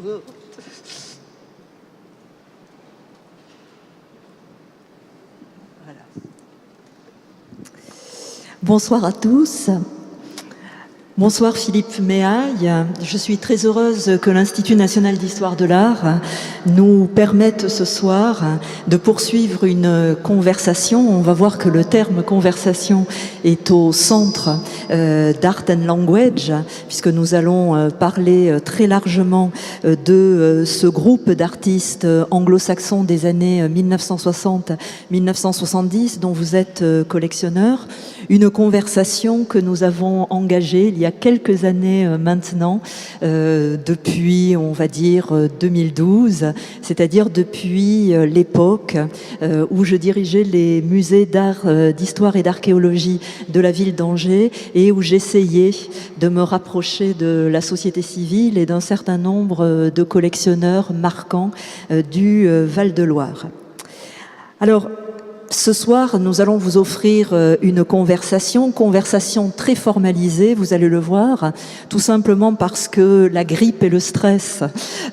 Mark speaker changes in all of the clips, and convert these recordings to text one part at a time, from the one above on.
Speaker 1: Voilà. Bonsoir à tous. Bonsoir Philippe Méhaille. Je suis très heureuse que l'Institut national d'histoire de l'art nous permette ce soir de poursuivre une conversation. On va voir que le terme conversation est au centre d'Art and Language, puisque nous allons parler très largement de ce groupe d'artistes anglo-saxons des années 1960-1970 dont vous êtes collectionneur. Une conversation que nous avons engagée il y a quelques années maintenant, depuis, on va dire, 2012, c'est-à-dire depuis l'époque où je dirigeais les musées d'art, d'histoire et d'archéologie de la ville d'Angers et où j'essayais de me rapprocher de la société civile et d'un certain nombre de collectionneurs marquants du Val-de-Loire. Alors, ce soir, nous allons vous offrir une conversation très formalisée, vous allez le voir, tout simplement parce que la grippe et le stress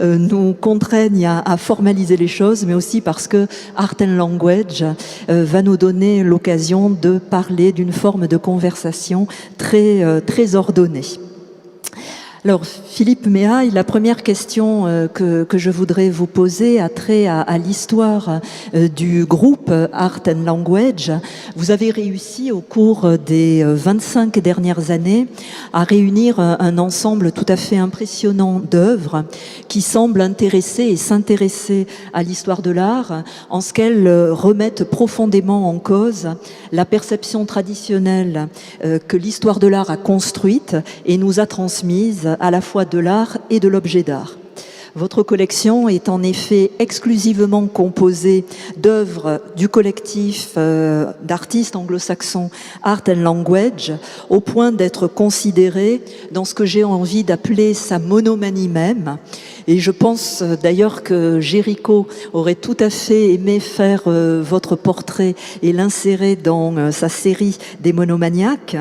Speaker 1: nous contraignent à formaliser les choses, mais aussi parce que Art and Language va nous donner l'occasion de parler d'une forme de conversation très ordonnée. Alors, Philippe Méhaille, la première question que je voudrais vous poser a trait à l'histoire du groupe Art and Language. Vous avez réussi au cours des 25 dernières années à réunir un ensemble tout à fait impressionnant d'œuvres qui semblent intéresser et s'intéresser à l'histoire de l'art en ce qu'elles remettent profondément en cause la perception traditionnelle que l'histoire de l'art a construite et nous a transmise à la fois de l'art et de l'objet d'art. Votre collection est en effet exclusivement composée d'œuvres du collectif d'artistes anglo-saxons Art and Language, au point d'être considérée dans ce que j'ai envie d'appeler sa monomanie même. Et je pense d'ailleurs que Géricault aurait tout à fait aimé faire votre portrait et l'insérer dans sa série des monomaniaques.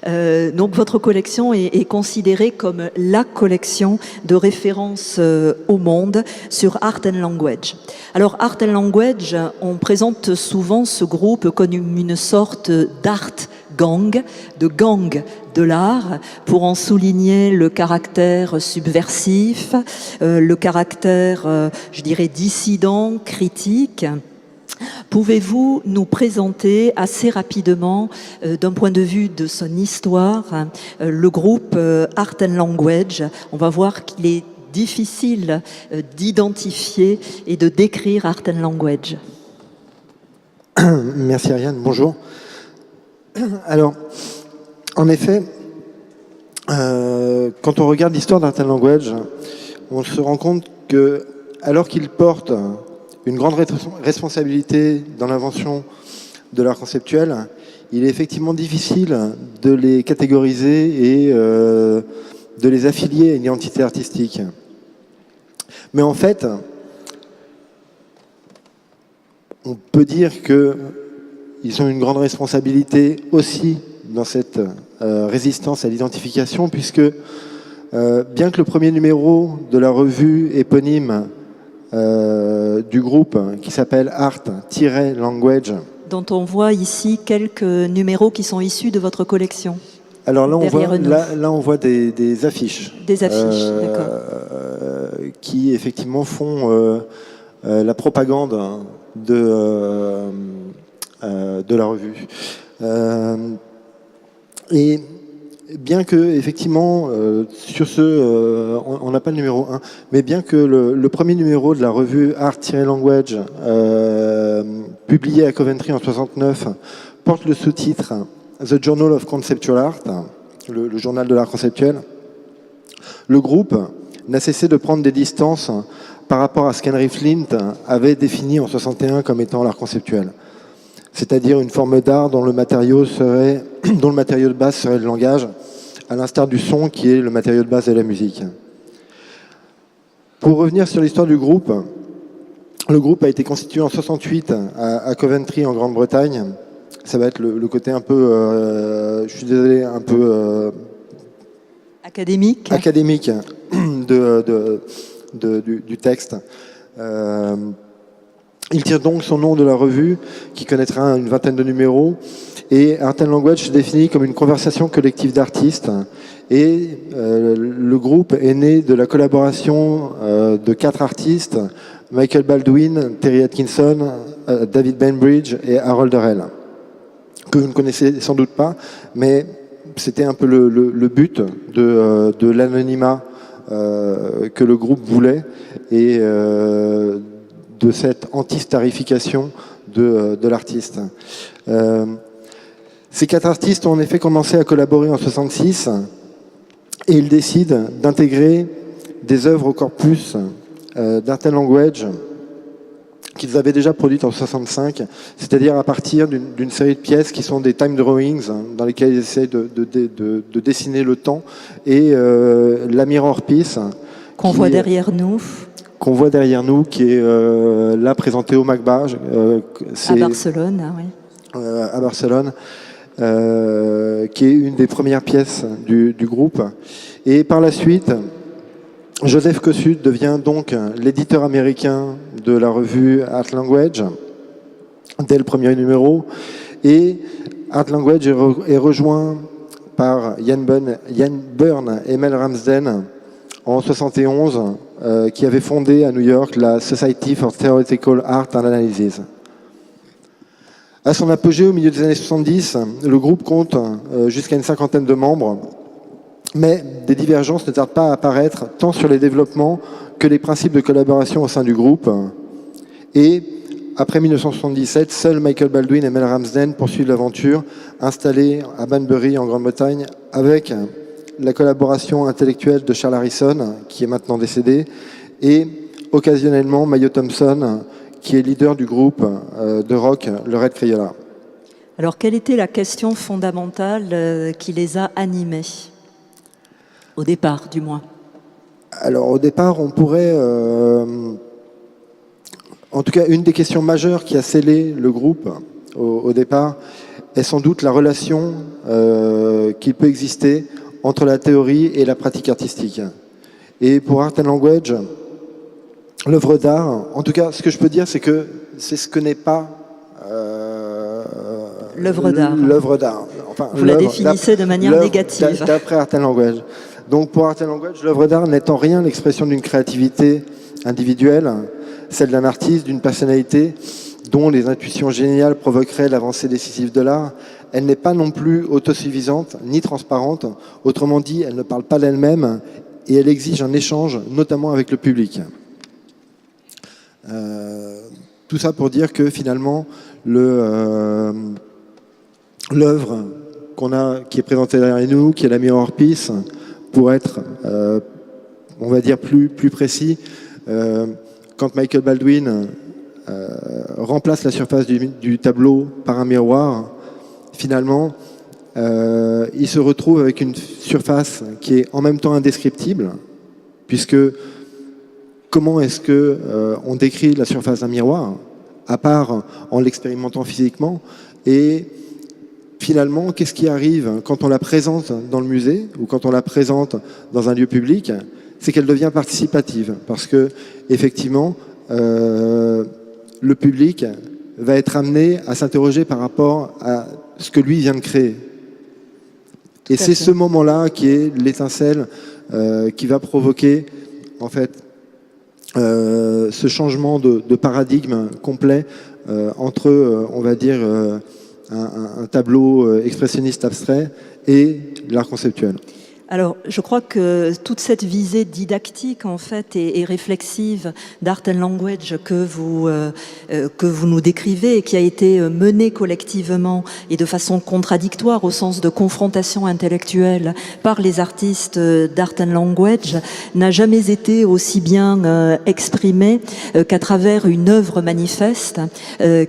Speaker 1: Donc votre collection est considérée comme la collection de référence au monde sur Art and Language. Alors Art and Language, on présente souvent ce groupe comme une sorte d'art gang, de gang de l'art, pour en souligner le caractère subversif, le caractère, je dirais, dissident, critique. Pouvez-vous nous présenter assez rapidement, d'un point de vue de son histoire, le groupe Art and Language? On va voir qu'il est difficile d'identifier et de décrire Art and Language.
Speaker 2: Merci Ariane, bonjour. Alors, en effet, quand on regarde l'histoire d'Art and Language, on se rend compte que, alors qu'il porte une grande responsabilité dans l'invention de l'art conceptuel, il est effectivement difficile de les catégoriser et de les affilier à une identité artistique. Mais en fait, on peut dire qu'ils ont une grande responsabilité aussi dans cette résistance à l'identification, puisque bien que le premier numéro de la revue éponyme du groupe qui s'appelle Art-Language,
Speaker 1: dont on voit ici quelques numéros qui sont issus de votre collection.
Speaker 2: Alors là, on voit des affiches.
Speaker 1: Des affiches, d'accord.
Speaker 2: Qui effectivement font la propagande de la revue. Et bien que, effectivement, sur on n'a pas le numéro 1, mais bien que le premier numéro de la revue Art-Language, publié à Coventry en 1969, porte le sous-titre The Journal of Conceptual Art, le journal de l'art conceptuel, le groupe n'a cessé de prendre des distances par rapport à ce qu'Henry Flint avait défini en 1961 comme étant l'art conceptuel. C'est-à-dire une forme d'art dont le matériau de base serait le langage, à l'instar du son qui est le matériau de base de la musique. Pour revenir sur l'histoire du groupe, le groupe a été constitué en 1968 à Coventry en Grande-Bretagne. Ça va être le côté un peu, je suis désolé, un peu
Speaker 1: académique
Speaker 2: du texte. Il tire donc son nom de la revue, qui connaîtra une vingtaine de numéros, et Art and Language se définit comme une conversation collective d'artistes. Et le groupe est né de la collaboration de 4 artistes, Michael Baldwin, Terry Atkinson, David Bainbridge et Harold Durrell, que vous ne connaissez sans doute pas, mais c'était un peu le but de l'anonymat que le groupe voulait et de cette anti-starification de l'artiste. Ces 4 artistes ont en effet commencé à collaborer en 1966 et ils décident d'intégrer des œuvres au corpus d'Art and Language qu'ils avaient déjà produites en 1965, c'est-à-dire à partir d'une série de pièces qui sont des time drawings dans lesquelles ils essaient de dessiner le temps, et la Mirror Piece
Speaker 1: qu'on voit derrière nous.
Speaker 2: Qu'on voit derrière nous, qui est là présentée au MACBA.
Speaker 1: À Barcelone, oui.
Speaker 2: À Barcelone, qui est une des premières pièces du groupe. Et par la suite, Joseph Kosuth devient donc l'éditeur américain de la revue Art Language dès le premier numéro, et Art Language est rejoint par Ian Byrne et Mel Ramsden en 1971, qui avait fondé à New York la Society for Theoretical Art and Analysis. À son apogée au milieu des années 70, le groupe compte jusqu'à une 50aine de membres, mais des divergences ne tardent pas à apparaître tant sur les développements que les principes de collaboration au sein du groupe. Et après 1977, seuls Michael Baldwin et Mel Ramsden poursuivent l'aventure, installés à Banbury en Grande-Bretagne, avec la collaboration intellectuelle de Charles Harrison, qui est maintenant décédé, et occasionnellement Mayo Thompson, qui est leader du groupe de rock, le Red Crayola.
Speaker 1: Alors, quelle était la question fondamentale qui les a animés ? Au départ, du moins.
Speaker 2: Alors, au départ, on pourrait... en tout cas, une des questions majeures qui a scellé le groupe au départ est sans doute la relation qui peut exister entre la théorie et la pratique artistique. Et pour Art and Language, l'œuvre d'art, en tout cas, ce que je peux dire, c'est que c'est ce que n'est pas
Speaker 1: l'œuvre d'art.
Speaker 2: L'œuvre d'art. Enfin,
Speaker 1: vous la définissez de manière négative.
Speaker 2: D'après Art and Language. Donc pour Art and Language, l'œuvre d'art n'est en rien l'expression d'une créativité individuelle, celle d'un artiste, d'une personnalité dont les intuitions géniales provoqueraient l'avancée décisive de l'art. Elle n'est pas non plus autosuffisante ni transparente. Autrement dit, elle ne parle pas d'elle-même et elle exige un échange, notamment avec le public. Tout ça pour dire que finalement, l'œuvre qui est présentée derrière nous, qui est la Mirror Piece, pour être, on va dire, plus précis, quand Michael Baldwin remplace la surface du tableau par un miroir, finalement, il se retrouve avec une surface qui est en même temps indescriptible, puisque comment est-ce qu'on décrit la surface d'un miroir, à part en l'expérimentant physiquement, et finalement, qu'est-ce qui arrive quand on la présente dans le musée ou quand on la présente dans un lieu public? C'est qu'elle devient participative, parce que effectivement, le public va être amené à s'interroger par rapport à ce que lui vient de créer. Et c'est ce moment-là qui est l'étincelle qui va provoquer, en fait, ce changement de paradigme complet entre, on va dire, un tableau expressionniste abstrait et l'art conceptuel.
Speaker 1: Alors, je crois que toute cette visée didactique, en fait, et réflexive d'Art and Language que vous nous décrivez et qui a été menée collectivement et de façon contradictoire au sens de confrontation intellectuelle par les artistes d'Art and Language n'a jamais été aussi bien exprimée qu'à travers une œuvre manifeste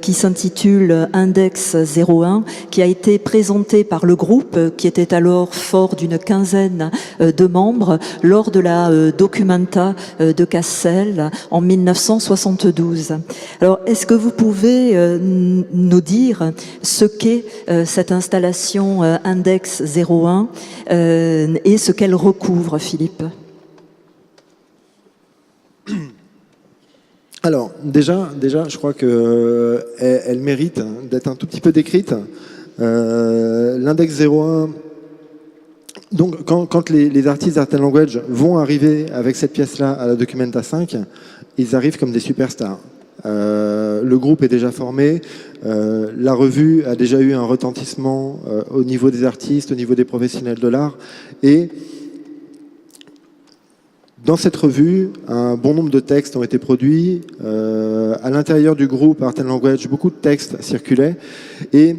Speaker 1: qui s'intitule Index 01, qui a été présentée par le groupe qui était alors fort d'une quinzaine de membres lors de la Documenta de Cassel en 1972. Alors, est-ce que vous pouvez nous dire ce qu'est cette installation Index 01 et ce qu'elle recouvre, Philippe ?
Speaker 2: déjà, je crois qu'elle elle mérite d'être un tout petit peu décrite. L'index 01, donc quand les artistes d'Art and Language vont arriver avec cette pièce-là à la Documenta 5, ils arrivent comme des superstars. Le groupe est déjà formé, la revue a déjà eu un retentissement au niveau des artistes, au niveau des professionnels de l'art, et dans cette revue, un bon nombre de textes ont été produits. À l'intérieur du groupe Art and Language, beaucoup de textes circulaient, et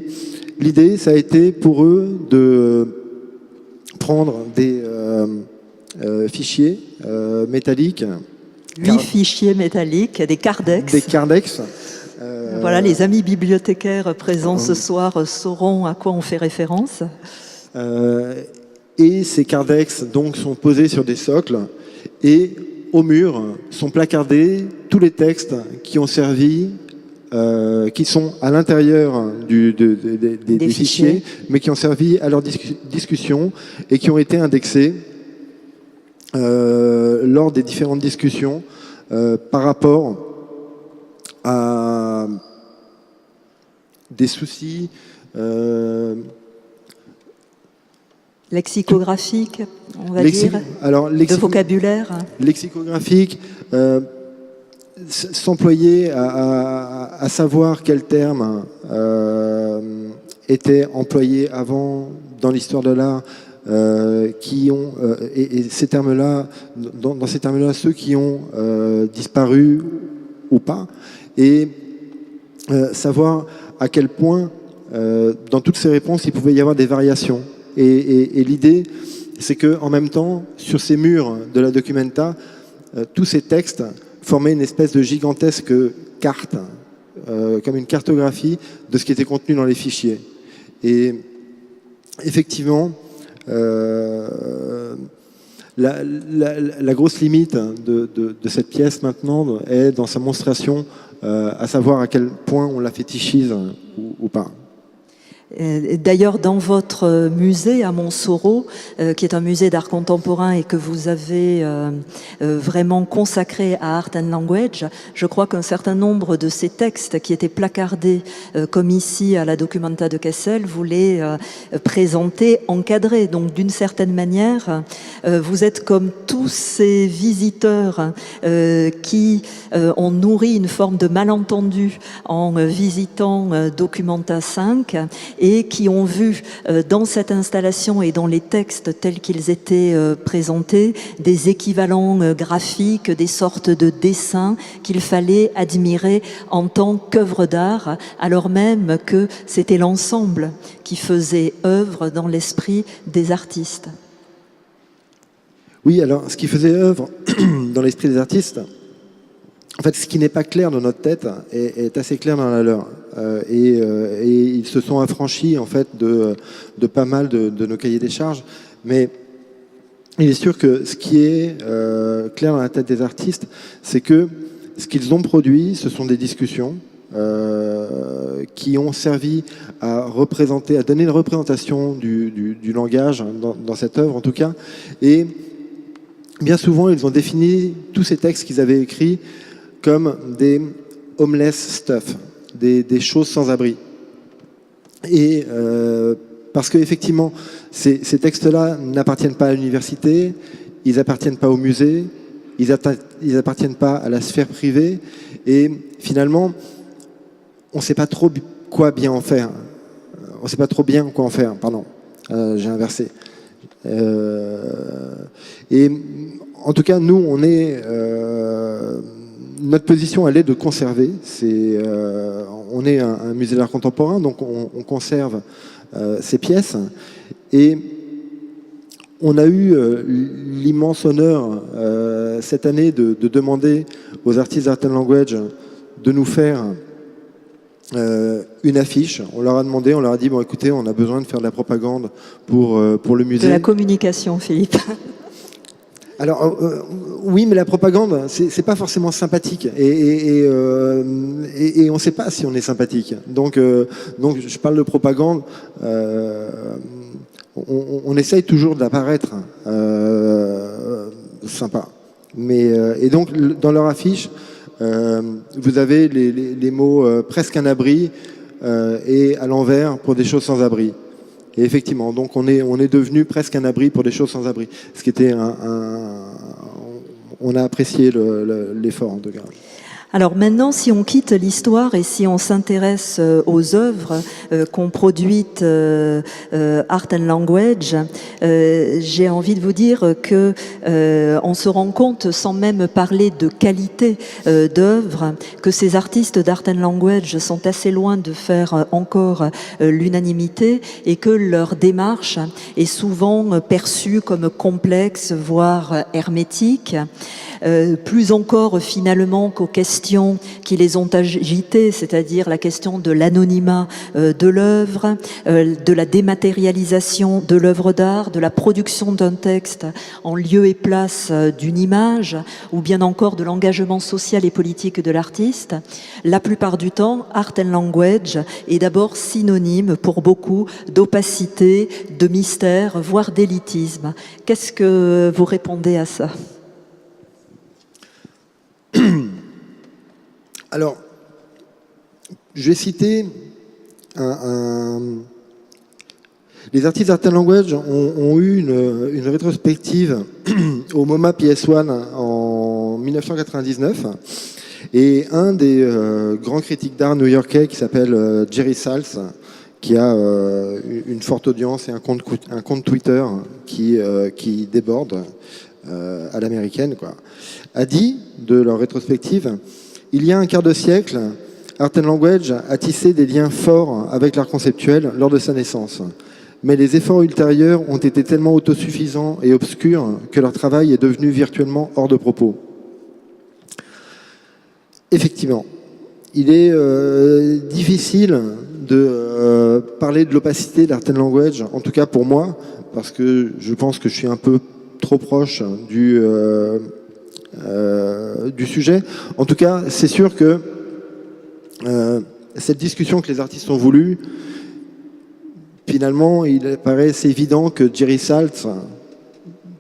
Speaker 2: l'idée, ça a été pour eux de prendre des fichiers métalliques.
Speaker 1: 8 fichiers métalliques, des cardex.
Speaker 2: Des cardex.
Speaker 1: Voilà, les amis bibliothécaires présents ce soir sauront à quoi on fait référence.
Speaker 2: Et ces cardex donc, sont posés sur des socles, et au mur sont placardés tous les textes qui ont servi, qui sont à l'intérieur des fichiers, mais qui ont servi à leur discussion et qui ont été indexés lors des différentes discussions par rapport à des soucis
Speaker 1: lexicographiques, on va dire,
Speaker 2: alors,
Speaker 1: de vocabulaire.
Speaker 2: Lexicographique, s'employer à savoir quels termes étaient employés avant dans l'histoire de l'art, et ces termes-là, dans ces termes-là, ceux qui ont disparu ou pas, et savoir à quel point, dans toutes ces réponses, il pouvait y avoir des variations. Et l'idée, c'est qu'en même temps, sur ces murs de la Documenta, tous ces textes formaient une espèce de gigantesque carte, comme une cartographie de ce qui était contenu dans les fichiers. Et effectivement, la grosse limite de cette pièce maintenant est dans sa monstration, à savoir à quel point on la fétichise ou pas.
Speaker 1: D'ailleurs, dans votre musée à Montsoro, qui est un musée d'art contemporain et que vous avez vraiment consacré à Art and Language, je crois qu'un certain nombre de ces textes qui étaient placardés, comme ici à la Documenta de Kessel, vous les présentez encadrés. Donc, d'une certaine manière, vous êtes comme tous ces visiteurs qui ont nourri une forme de malentendu en visitant Documenta 5, et qui ont vu dans cette installation et dans les textes tels qu'ils étaient présentés des équivalents graphiques, des sortes de dessins qu'il fallait admirer en tant qu'œuvre d'art, alors même que c'était l'ensemble qui faisait œuvre dans l'esprit des artistes.
Speaker 2: Oui, alors ce qui faisait œuvre dans l'esprit des artistes, en fait, ce qui n'est pas clair dans notre tête est assez clair dans la leur. Et ils se sont affranchis en fait de pas mal de nos cahiers des charges. Mais il est sûr que ce qui est clair dans la tête des artistes, c'est que ce qu'ils ont produit, ce sont des discussions qui ont servi à représenter, à donner une représentation du langage dans cette œuvre en tout cas. Et bien souvent, ils ont défini tous ces textes qu'ils avaient écrits comme des homeless stuff, des choses sans abri. Et parce qu'effectivement, ces textes-là n'appartiennent pas à l'université, ils n'appartiennent pas au musée, ils n'appartiennent pas à la sphère privée, et finalement, on ne sait pas trop quoi bien en faire. On ne sait pas trop bien quoi en faire, pardon, j'ai inversé. Et en tout cas, nous, on est... notre position, elle est de conserver. On est un musée d'art contemporain, donc on conserve ces pièces. Et on a eu l'immense honneur cette année de demander aux artistes d'Art and Language de nous faire une affiche. On leur a demandé, on leur a dit, bon écoutez, on a besoin de faire de la propagande pour le musée.
Speaker 1: De la communication, Philippe.
Speaker 2: Alors, oui, mais la propagande, c'est pas forcément sympathique. Et on ne sait pas si on est sympathique. Donc je parle de propagande. On essaye toujours d'apparaître sympa. Et donc, dans leur affiche, vous avez les mots presque un abri et à l'envers pour des choses sans abri. Et effectivement, donc on est devenu presque un abri pour des choses sans abri. Ce qui était on a apprécié l'effort en tout cas.
Speaker 1: Alors maintenant, si on quitte l'histoire et si on s'intéresse aux œuvres qu'ont produites Art and Language, j'ai envie de vous dire que on se rend compte, sans même parler de qualité d'œuvre, que ces artistes d'Art and Language sont assez loin de faire encore l'unanimité et que leur démarche est souvent perçue comme complexe, voire hermétique. Plus encore finalement qu'aux questions qui les ont agités, c'est-à-dire la question de l'anonymat de l'œuvre, de la dématérialisation de l'œuvre d'art, de la production d'un texte en lieu et place d'une image, ou bien encore de l'engagement social et politique de l'artiste. La plupart du temps, Art and Language est d'abord synonyme pour beaucoup d'opacité, de mystère, voire d'élitisme. Qu'est-ce que vous répondez à ça ?
Speaker 2: Alors, je vais citer les artistes d'Art and Language ont eu une rétrospective au MoMA PS1 en 1999 et un des grands critiques d'art new-yorkais qui s'appelle Jerry Saltz, qui a une forte audience et un compte Twitter qui déborde à l'américaine, quoi, a dit de leur rétrospective: il y a un quart de siècle, Art and Language a tissé des liens forts avec l'art conceptuel lors de sa naissance. Mais les efforts ultérieurs ont été tellement autosuffisants et obscurs que leur travail est devenu virtuellement hors de propos. Effectivement, il est difficile de parler de l'opacité d'Art and Language, en tout cas pour moi, parce que je pense que je suis un peu trop proche du sujet. En tout cas, c'est sûr que cette discussion que les artistes ont voulu, finalement, il paraît assez évident que Jerry Saltz,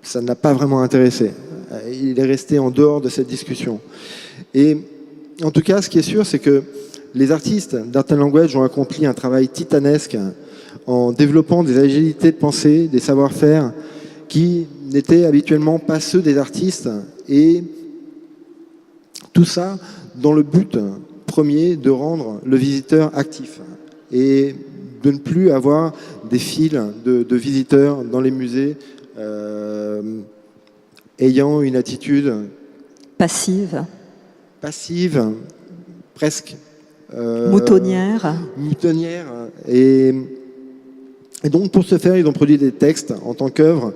Speaker 2: ça n'a pas vraiment intéressé. Il est resté en dehors de cette discussion. Et en tout cas, ce qui est sûr, c'est que les artistes d'Art and Language ont accompli un travail titanesque en développant des agilités de pensée, des savoir-faire qui n'étaient habituellement pas ceux des artistes, et tout ça dans le but premier de rendre le visiteur actif et de ne plus avoir des files de visiteurs dans les musées ayant une attitude
Speaker 1: passive,
Speaker 2: presque
Speaker 1: moutonnière.
Speaker 2: Et donc pour ce faire, ils ont produit des textes en tant qu'œuvre.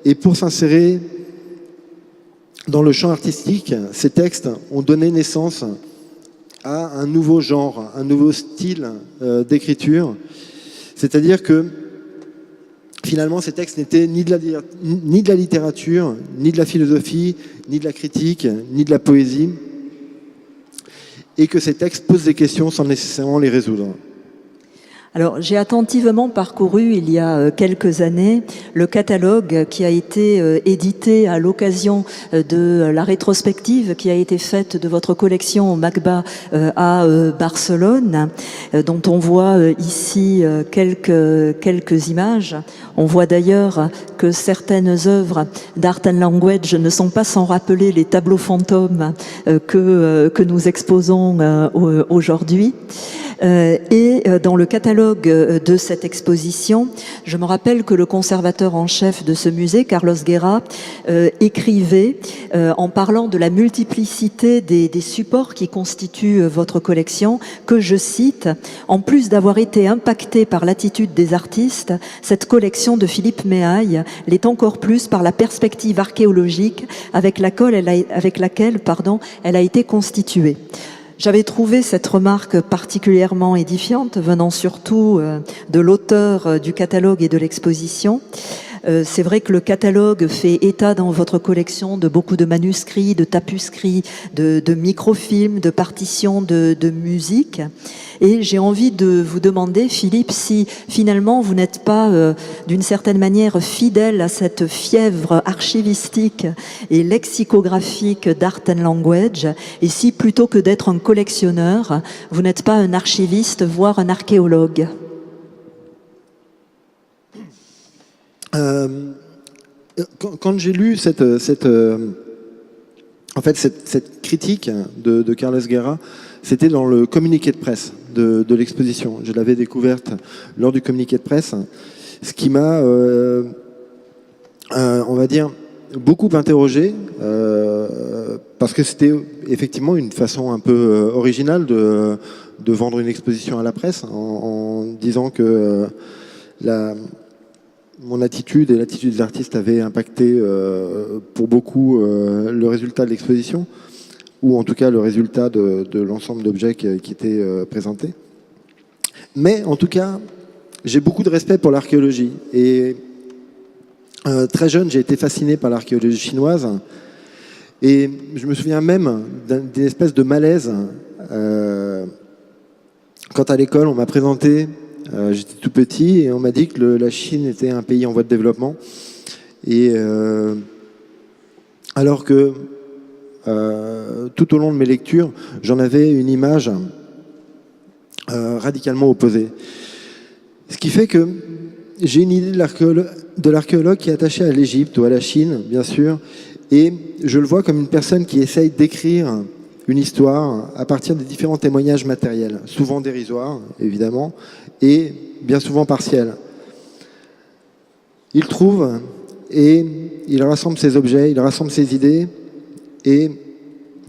Speaker 2: Et pour s'insérer dans le champ artistique, ces textes ont donné naissance à un nouveau genre, un nouveau style d'écriture. C'est-à-dire que finalement, ces textes n'étaient ni de la littérature, ni de la philosophie, ni de la critique, ni de la poésie, et que ces textes posent des questions sans nécessairement les résoudre.
Speaker 1: Alors, j'ai attentivement parcouru il y a quelques années le catalogue qui a été édité à l'occasion de la rétrospective qui a été faite de votre collection au MACBA à Barcelone, dont on voit ici quelques images. On voit d'ailleurs que certaines œuvres d'Art and Language ne sont pas sans rappeler les tableaux fantômes que nous exposons aujourd'hui. Et dans le catalogue de cette exposition, je me rappelle que le conservateur en chef de ce musée, Carlos Guerra, écrivait en parlant de la multiplicité des supports qui constituent votre collection, que je cite: en plus d'avoir été impactée par l'attitude des artistes, cette collection de Philippe Méhaille l'est encore plus par la perspective archéologique avec laquelle elle a été constituée. J'avais trouvé cette remarque particulièrement édifiante, venant surtout de l'auteur du catalogue et de l'exposition. C'est vrai que le catalogue fait état dans votre collection de beaucoup de manuscrits, de tapuscrits, de microfilms, de partitions de musique. Et j'ai envie de vous demander, Philippe, si finalement vous n'êtes pas d'une certaine manière fidèle à cette fièvre archivistique et lexicographique d'Art and Language, et si plutôt que d'être un collectionneur, vous n'êtes pas un archiviste, voire un archéologue.
Speaker 2: Quand j'ai lu cette critique de Carlos Guerra, c'était dans le communiqué de presse de l'exposition. Je l'avais découverte lors du communiqué de presse, ce qui m'a, on va dire, beaucoup interrogé, parce que c'était effectivement une façon un peu originale de vendre une exposition à la presse, en disant que mon attitude et l'attitude des artistes avaient impacté pour beaucoup le résultat de l'exposition, ou en tout cas le résultat de l'ensemble d'objets qui étaient présentés. Mais en tout cas, j'ai beaucoup de respect pour l'archéologie. Et très jeune, j'ai été fasciné par l'archéologie chinoise. Et je me souviens même d'une espèce de malaise quand à l'école, on m'a présenté, j'étais tout petit, et on m'a dit que la Chine était un pays en voie de développement. Et alors que tout au long de mes lectures, j'en avais une image radicalement opposée. Ce qui fait que j'ai une idée de l'archéologue qui est attaché à l'Égypte ou à la Chine, bien sûr, et je le vois comme une personne qui essaye d'écrire une histoire à partir des différents témoignages matériels, souvent dérisoires, évidemment, et bien souvent partiels. Il trouve et il rassemble ses objets, il rassemble ses idées, et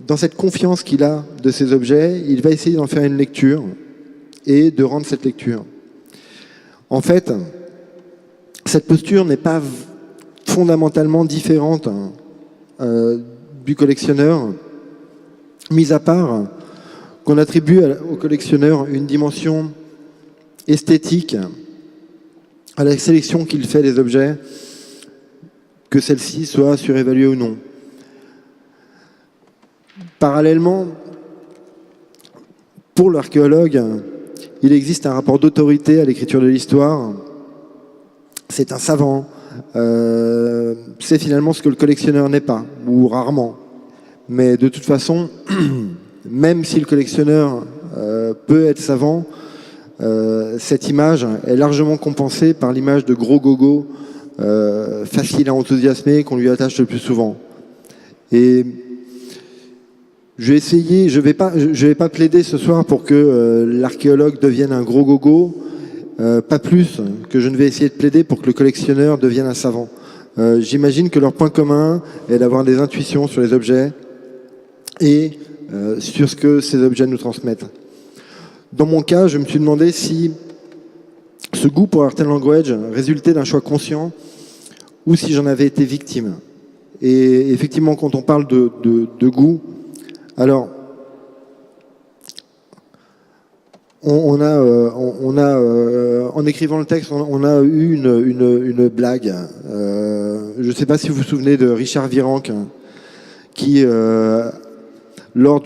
Speaker 2: dans cette confiance qu'il a de ces objets, il va essayer d'en faire une lecture et de rendre cette lecture. En fait, cette posture n'est pas fondamentalement différente du collectionneur, mis à part qu'on attribue au collectionneur une dimension esthétique à la sélection qu'il fait des objets, que celle-ci soit surévaluée ou non. Parallèlement, pour l'archéologue, il existe un rapport d'autorité à l'écriture de l'histoire. C'est un savant. C'est finalement ce que le collectionneur n'est pas, ou rarement. Mais de toute façon, même si le collectionneur peut être savant, cette image est largement compensée par l'image de gros gogo facile à enthousiasmer qu'on lui attache le plus souvent. Et je vais essayer, je vais pas plaider ce soir pour que l'archéologue devienne un gros gogo, pas plus que je ne vais essayer de plaider pour que le collectionneur devienne un savant. J'imagine que leur point commun est d'avoir des intuitions sur les objets et sur ce que ces objets nous transmettent. Dans mon cas, je me suis demandé si ce goût pour Art and Language résultait d'un choix conscient ou si j'en avais été victime. Et effectivement, quand on parle de goût, alors, on a en écrivant le texte, on a eu une blague. Je ne sais pas si vous vous souvenez de Richard Virenque, qui, lors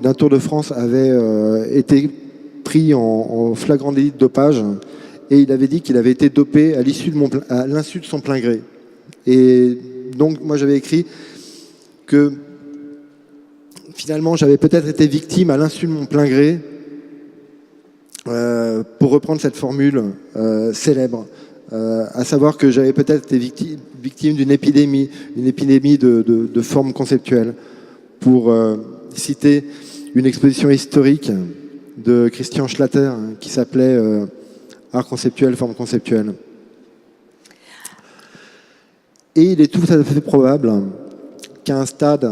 Speaker 2: d'un Tour de France, avait été pris en flagrant délit de dopage, et il avait dit qu'il avait été dopé à l'insu de son plein gré. Et donc, moi, j'avais écrit que finalement, j'avais peut-être été victime à l'insu de mon plein gré, pour reprendre cette formule célèbre, à savoir que j'avais peut-être été victime d'une épidémie de formes conceptuelles, pour citer une exposition historique de Christian Schlatter qui s'appelait Art conceptuel, forme conceptuelle. Et il est tout à fait probable qu'à un stade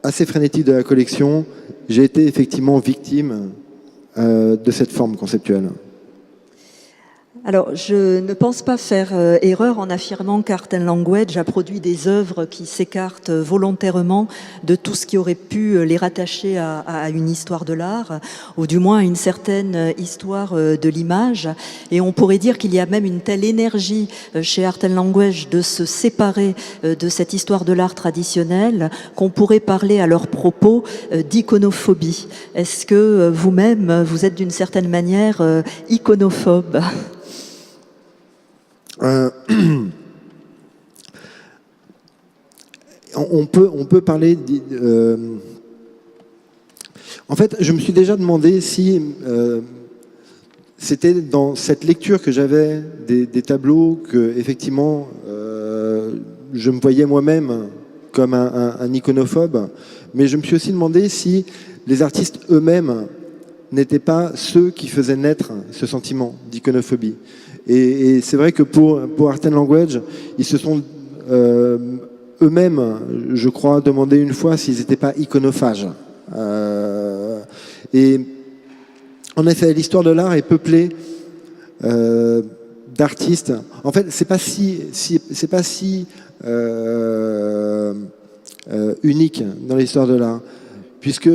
Speaker 2: assez frénétique de la collection, j'ai été effectivement victime de cette forme conceptuelle.
Speaker 1: Alors, je ne pense pas faire erreur en affirmant qu'Art and Language a produit des œuvres qui s'écartent volontairement de tout ce qui aurait pu les rattacher à une histoire de l'art, ou du moins à une certaine histoire de l'image. Et on pourrait dire qu'il y a même une telle énergie chez Art and Language de se séparer de cette histoire de l'art traditionnelle qu'on pourrait parler à leur propos d'iconophobie. Est-ce que vous-même, vous êtes d'une certaine manière iconophobe ?
Speaker 2: On peut parler... En fait, je me suis déjà demandé si c'était dans cette lecture que j'avais des tableaux que, effectivement, je me voyais moi-même comme un iconophobe, mais je me suis aussi demandé si les artistes eux-mêmes n'étaient pas ceux qui faisaient naître ce sentiment d'iconophobie. Et c'est vrai que pour Art and Language, ils se sont eux-mêmes, je crois, demandé une fois s'ils n'étaient pas iconophages. Et en effet, l'histoire de l'art est peuplée d'artistes. En fait, c'est pas si unique dans l'histoire de l'art, puisque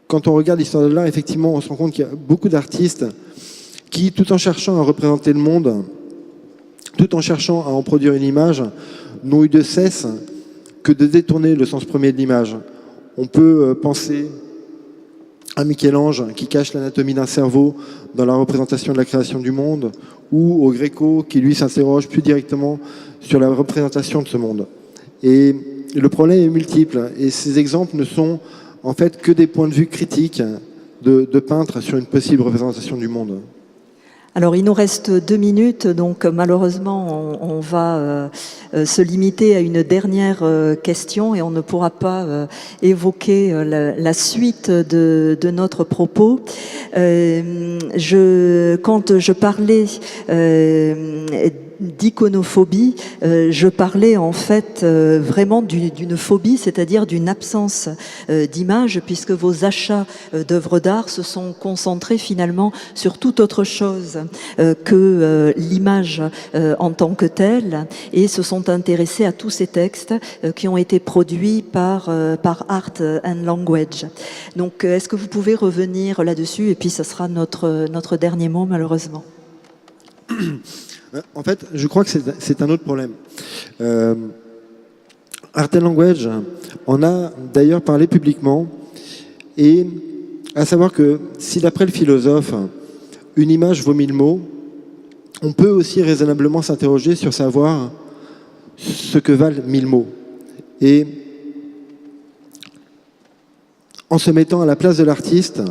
Speaker 2: quand on regarde l'histoire de l'art, effectivement, on se rend compte qu'il y a beaucoup d'artistes qui, tout en cherchant à représenter le monde, tout en cherchant à en produire une image, n'ont eu de cesse que de détourner le sens premier de l'image. On peut penser à Michel-Ange qui cache l'anatomie d'un cerveau dans la représentation de la création du monde, ou au Gréco qui, lui, s'interroge plus directement sur la représentation de ce monde. Et le problème est multiple, et ces exemples ne sont en fait que des points de vue critiques de peintres sur une possible représentation du monde.
Speaker 1: Alors, il nous reste 2 minutes, donc malheureusement, on va se limiter à une dernière question et on ne pourra pas évoquer la suite de notre propos. Quand je parlais d'iconophobie, je parlais en fait vraiment d'une phobie, c'est-à-dire d'une absence d'image, puisque vos achats d'œuvres d'art se sont concentrés finalement sur toute autre chose que l'image en tant que telle, et se sont intéressés à tous ces textes qui ont été produits par Art and Language. Donc, est-ce que vous pouvez revenir là-dessus, et puis ce sera notre dernier mot, malheureusement.
Speaker 2: En fait, je crois que c'est un autre problème. Art and Language en a d'ailleurs parlé publiquement, et à savoir que si d'après le philosophe, une image vaut 1000 mots, on peut aussi raisonnablement s'interroger sur savoir ce que valent 1000 mots. Et en se mettant à la place de l'artiste,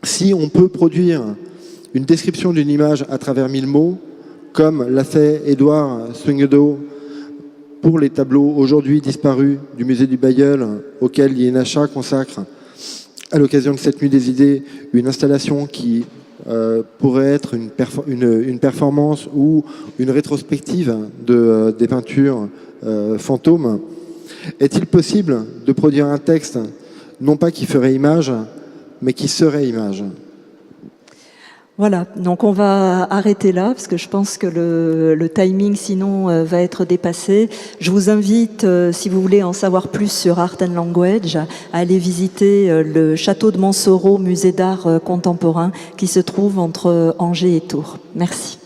Speaker 2: si on peut produire une description d'une image à travers 1000 mots, comme l'a fait Édouard Swinguedo pour les tableaux aujourd'hui disparus du musée du Bailleul, auquel l'INHA consacre, à l'occasion de cette nuit des idées, une installation qui pourrait être une performance ou une rétrospective des peintures fantômes. Est-il possible de produire un texte, non pas qui ferait image, mais qui serait image ?
Speaker 1: Voilà, donc on va arrêter là, parce que je pense que le timing sinon va être dépassé. Je vous invite, si vous voulez en savoir plus sur Art and Language, à aller visiter le château de Montsoreau, musée d'art contemporain, qui se trouve entre Angers et Tours. Merci.